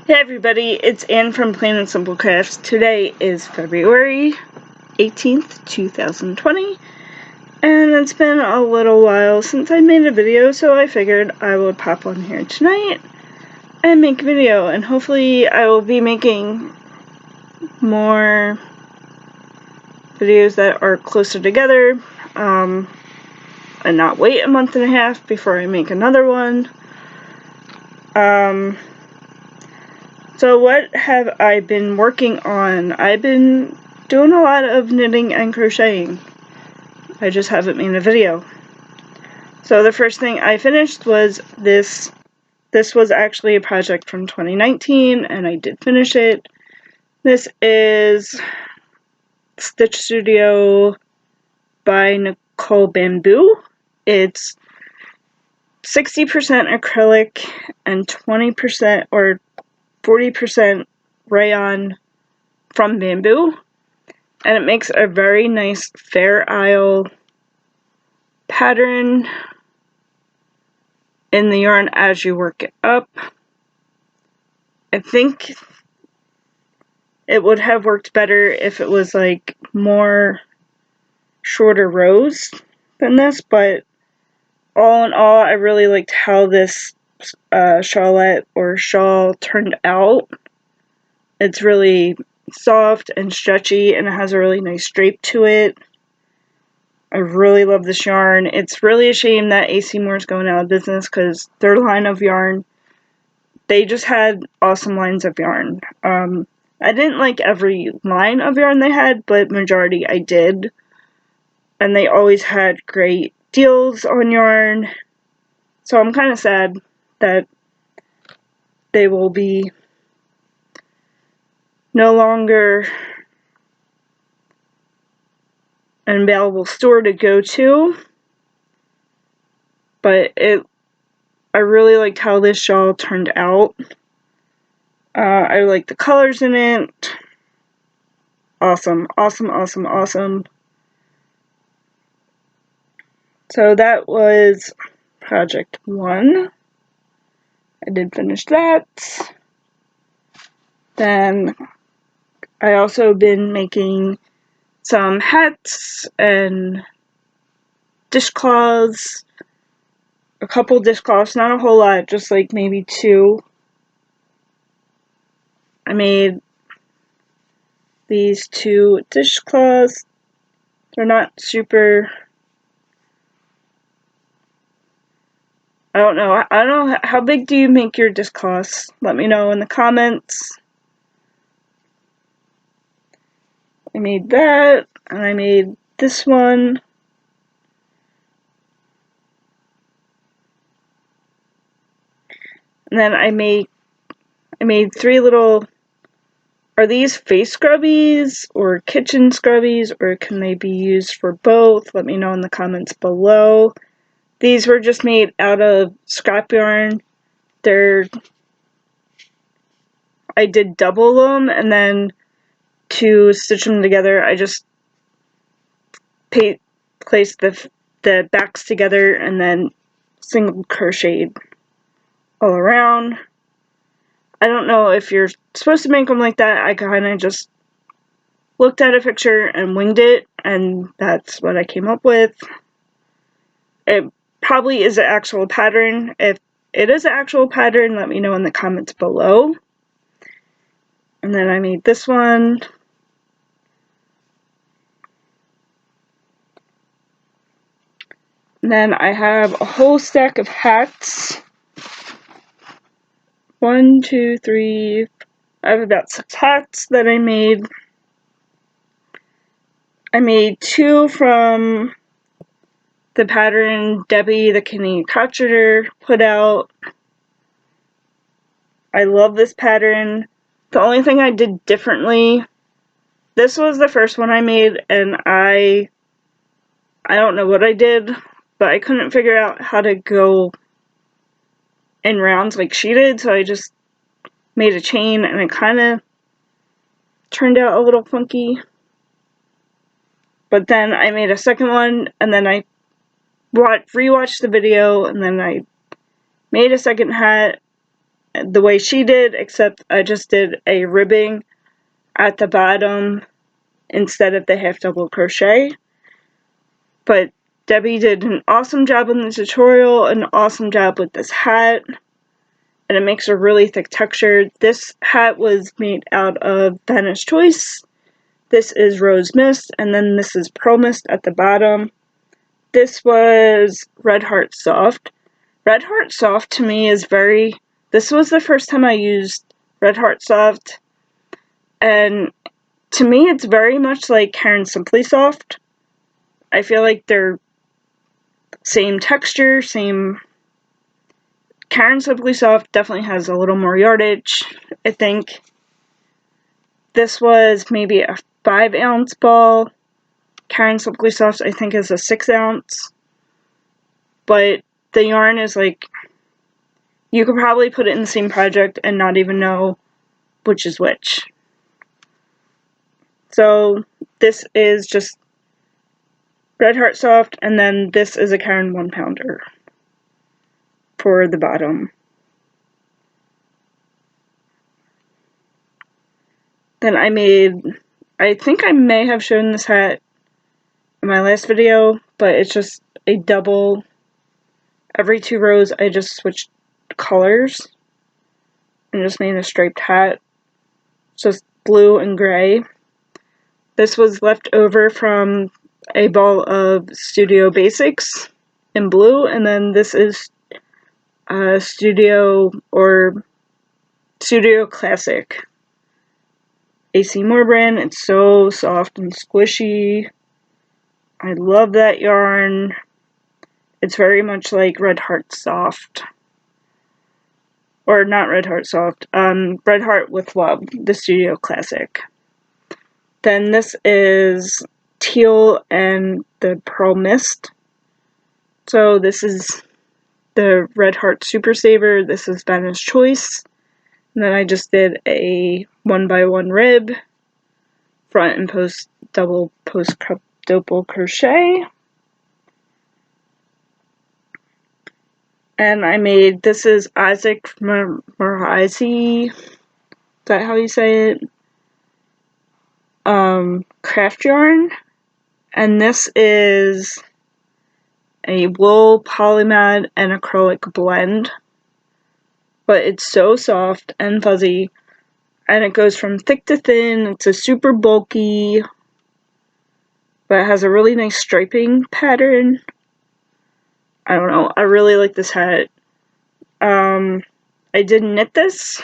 Hey everybody, it's Ann from Plain&SimpleCrafts. Today is February 18th, 2020, and it's been a little while since I made a video, so I figured I would pop on here tonight and make a video, and hopefully I will be making more videos that are closer together, and not wait a month and a half before I make another one. So what have I been working on? I've been doing a lot of knitting and crocheting. I just haven't made a video. So the first thing I finished was this. This was actually a project from 2019, and I did finish it. This is Stitch Studio by Nicole Bamboo. It's 60% acrylic and 20% or 40% rayon from bamboo, and it makes a very nice Fair Isle pattern in the yarn as you work it up. I think it would have worked better if it was like more shorter rows than this, but all in all, I really liked how this shawlette or shawl turned out. It's really soft and stretchy, and it has a really nice drape to it. I really love this yarn. It's really a shame that AC Moore's going out of business because their line of yarn, they just had awesome lines of yarn. I didn't like every line of yarn they had, but majority I did. And they always had great deals on yarn. So I'm kind of sad that they will be no longer an available store to go to. But I really liked how this shawl turned out. I like the colors in it. Awesome, awesome, awesome, awesome. So that was project 1. I did finish that. Then I also been making some hats and dishcloths. A couple dishcloths, not a whole lot, just like maybe 2. I made these 2 dishcloths. They're not super, I don't know how big do you make your dishcloths? Let me know in the comments. I made that, and I made this one. And then I made 3 little, are these face scrubbies or kitchen scrubbies, or can they be used for both? Let me know in the comments below. These were just made out of scrap yarn. I did double them, and then to stitch them together, I just placed the backs together and then single crocheted all around. I don't know if you're supposed to make them like that. I kind of just looked at a picture and winged it, and that's what I came up with. It probably is an actual pattern. If it is an actual pattern, let me know in the comments below. And then I made this one. And then I have a whole stack of hats. 1, 2, 3, I have about 6 hats that I made. I made 2 from the pattern Debbie the Canadian Crocheter put out. I love this pattern. The only thing I did differently, this was the first one I made, and I don't know what I did, but I couldn't figure out how to go in rounds like she did, so I just made a chain, and it kind of turned out a little funky. But then I made a second one, and then I rewatched the video, and then I made a second hat, the way she did, except I just did a ribbing at the bottom instead of the half double crochet. But Debbie did an awesome job in the tutorial, an awesome job with this hat, and it makes a really thick texture. This hat was made out of Venice Choice. This is Rose Mist, and then this is Pearl Mist at the bottom. This was Red Heart Soft. Red Heart Soft to me is very... This was the first time I used Red Heart Soft, and to me it's very much like Caron Simply Soft. I feel like they're same texture, same... Caron Simply Soft definitely has a little more yardage, I think. This was maybe a 5-ounce ball. Caron Simply Soft I think is a 6-ounce. But the yarn is like... You could probably put it in the same project and not even know which is which. So this is just Red Heart Soft, and then this is a Caron 1-pounder for the bottom. Then I think I may have shown this hat in my last video, but it's just a double. Every 2 rows I just switched colors and just made a striped hat. It's just blue and gray. This was left over from a ball of Studio Basics in blue, and then this is Studio Classic AC Moore brand. It's so soft and squishy. I love that yarn. It's very much like Red Heart Soft. Or not Red Heart Soft, Red Heart with Love, the Studio Classic. Then this is Teal and the Pearl Mist. So this is the Red Heart Super Saver. This is Venice Choice. And then I just did a 1x1 rib, front and double crochet. And I made, this is Isaac Marazi, is that how you say it? Craft yarn. And this is a wool, polymer, and acrylic blend. But it's so soft and fuzzy. And it goes from thick to thin. It's a super bulky, but it has a really nice striping pattern. I don't know, I really like this hat. I did knit this,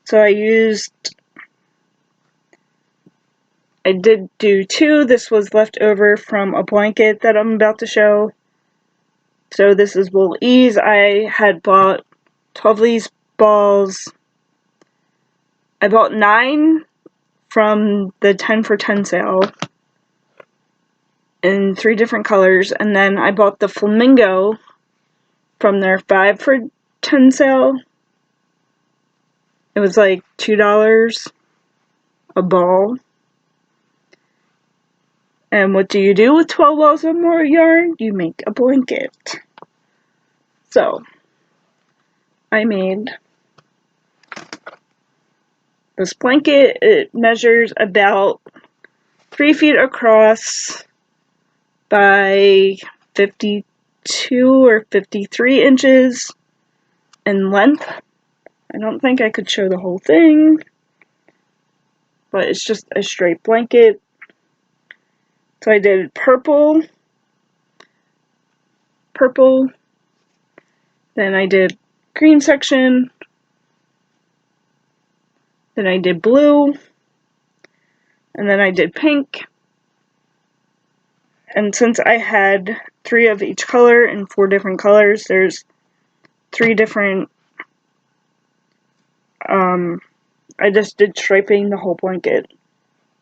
so I did do 2. This was left over from a blanket that I'm about to show. So this is Wool Ease. I had bought 12 of these balls. I bought 9 from the 10 for 10 sale in 3 different colors, and then I bought the Flamingo from their 5 for 10 sale. It was like $2 a ball. And what do you do with 12 balls of more yarn? You make a blanket. So, I made this blanket. It measures about 3 feet across by 52 or 53 inches in length. I don't think I could show the whole thing, but it's just a straight blanket. So I did purple, then I did green section, then I did blue, and then I did pink. And since I had 3 of each color in 4 different colors, there's 3 different, I just did striping the whole blanket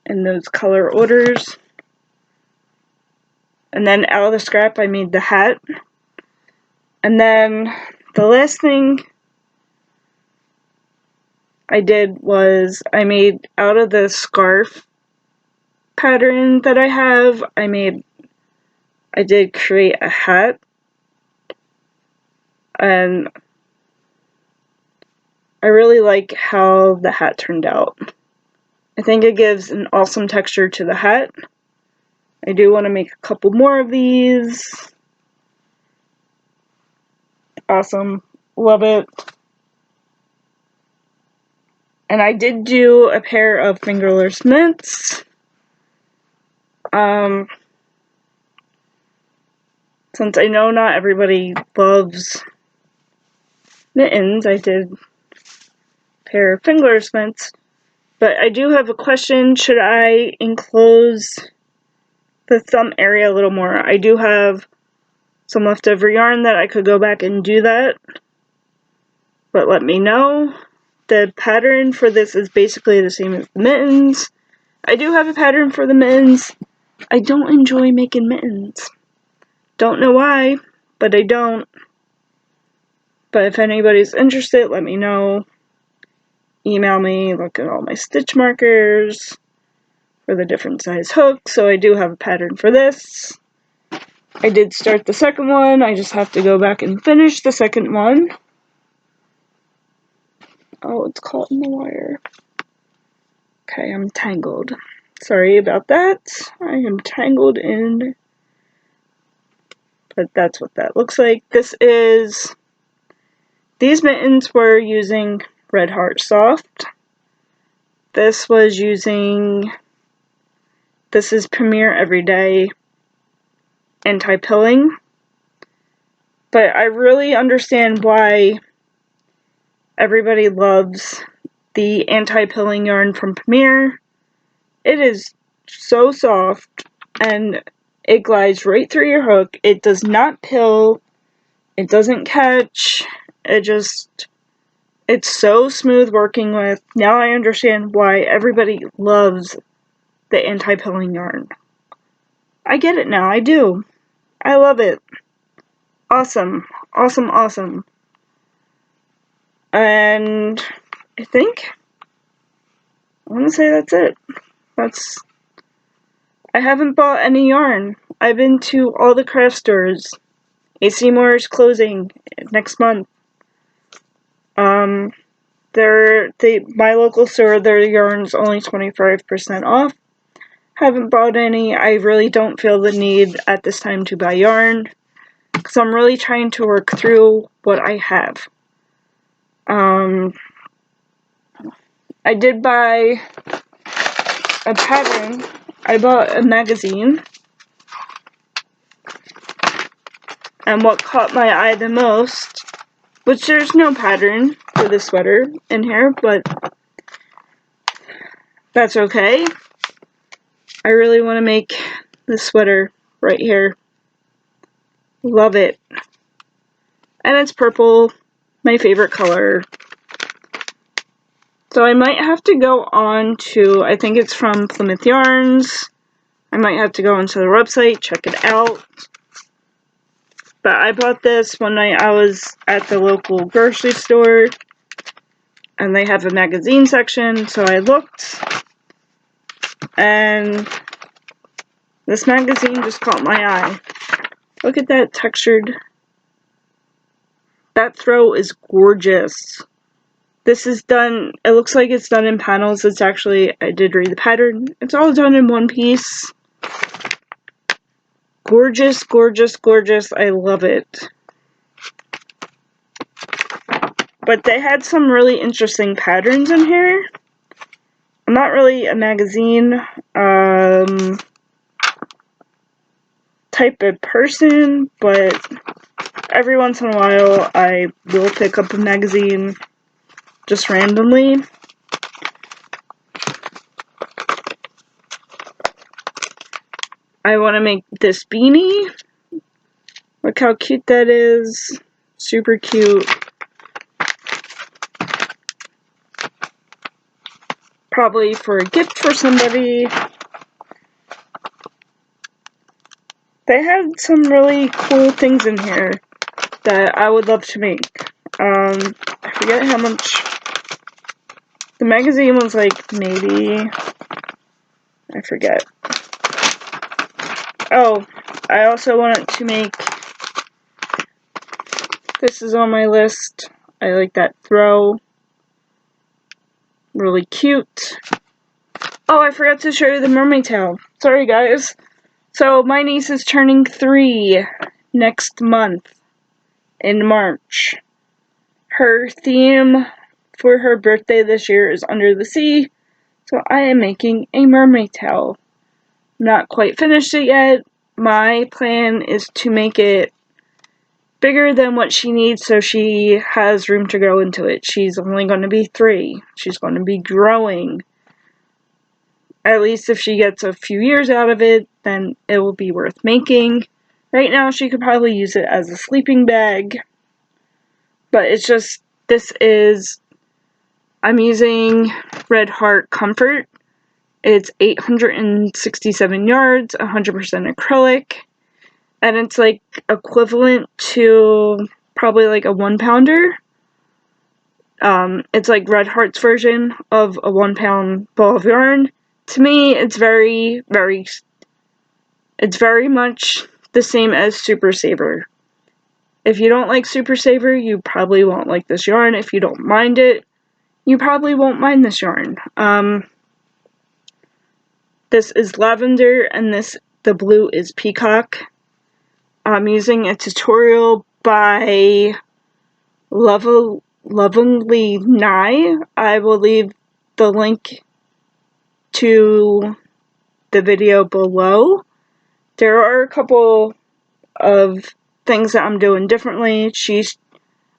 in those color orders. And then out of the scrap I made the hat. And then the last thing I did was I made, out of the scarf pattern that I have, I did create a hat. And I really like how the hat turned out. I think it gives an awesome texture to the hat. I do want to make a couple more of these. Awesome. Love it. And I did do a pair of fingerless mitts. Since I know not everybody loves mittens, I did a pair of fingerless mitts. But I do have a question. Should I enclose the thumb area a little more? I do have some leftover yarn that I could go back and do that. But let me know. The pattern for this is basically the same as the mittens. I do have a pattern for the mittens. I don't enjoy making mittens. Don't know why, but I don't. But if anybody's interested, let me know. Email me, look at all my stitch markers for the different size hooks. So I do have a pattern for this. I did start the second one. I just have to go back and finish the second one. Oh, it's caught in the wire. Okay, I'm tangled. Sorry about that. I am tangled in. But that's what that looks like. These mittens were using Red Heart Soft. This is Premier Everyday Anti-Pilling. But I really understand why everybody loves the anti-pilling yarn from Premier. It is so soft and it glides right through your hook. It does not pill. It doesn't catch. It's so smooth working with. Now I understand why everybody loves the anti-pilling yarn. I get it now. I do. I love it. Awesome. Awesome, awesome. And I want to say that's it. I haven't bought any yarn. I've been to all the craft stores. AC Moore is closing next month. My local store, their yarn's only 25% off. Haven't bought any. I really don't feel the need at this time to buy yarn, because I'm really trying to work through what I have. I did buy a pattern. I bought a magazine. And what caught my eye the most, which there's no pattern for the sweater in here, but that's okay. I really want to make this sweater right here. Love it. And it's purple, my favorite color. So I might have to go on to, I think it's from Plymouth Yarns. I might have to go onto their website, check it out. But I bought this one night I was at the local grocery store, and they have a magazine section, so I looked, and this magazine just caught my eye. Look at that textured. That throw is gorgeous. This is done, it looks like it's done in panels. It's actually, I did read the pattern. It's all done in one piece. Gorgeous, gorgeous, gorgeous. I love it. But they had some really interesting patterns in here. I'm not really a magazine type of person, but every once in a while I will pick up a magazine just randomly. I want to make this beanie. Look how cute that is. Super cute. Probably for a gift for somebody. They had some really cool things in here that I would love to make. I forget how much. The magazine was like maybe, I forget. Oh, I also wanted to make, this is on my list. I like that throw. really cute. Oh, I forgot to show you the mermaid tail. Sorry, guys. So, my niece is turning 3 next month in March. Her theme for her birthday this year is Under the Sea, so I am making a mermaid tail. Not quite finished it yet. My plan is to make it bigger than what she needs so she has room to grow into it. She's only going to be 3. She's going to be growing. At least if she gets a few years out of it, then it will be worth making. Right now she could probably use it as a sleeping bag. But it's just, I'm using Red Heart Comfort. It's 867 yards, 100% acrylic. And it's like equivalent to probably like a 1-pounder. It's like Red Heart's version of a 1-pound ball of yarn. To me, it's very much the same as Super Saver. If you don't like Super Saver, you probably won't like this yarn. If you don't mind it, you probably won't mind this yarn. This is lavender, and the blue is peacock. I'm using a tutorial by Lovelynye. I will leave the link to the video below. There are a couple of things that I'm doing differently.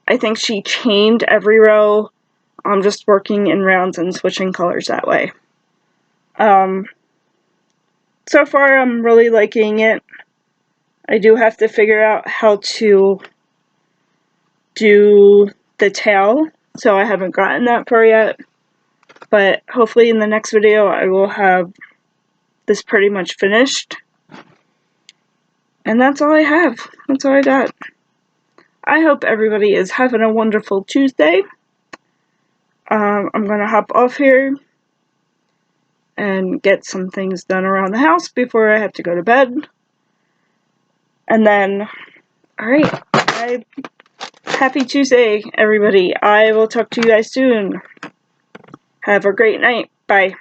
I think she chained every row. I'm just working in rounds and switching colors that way. So far I'm really liking it. I do have to figure out how to do the tail, so I haven't gotten that far yet. But hopefully in the next video I will have this pretty much finished. And that's all I have. That's all I got. I hope everybody is having a wonderful Tuesday. I'm gonna hop off here and get some things done around the house before I have to go to bed. And then, alright, happy Tuesday, everybody. I will talk to you guys soon. Have a great night. Bye.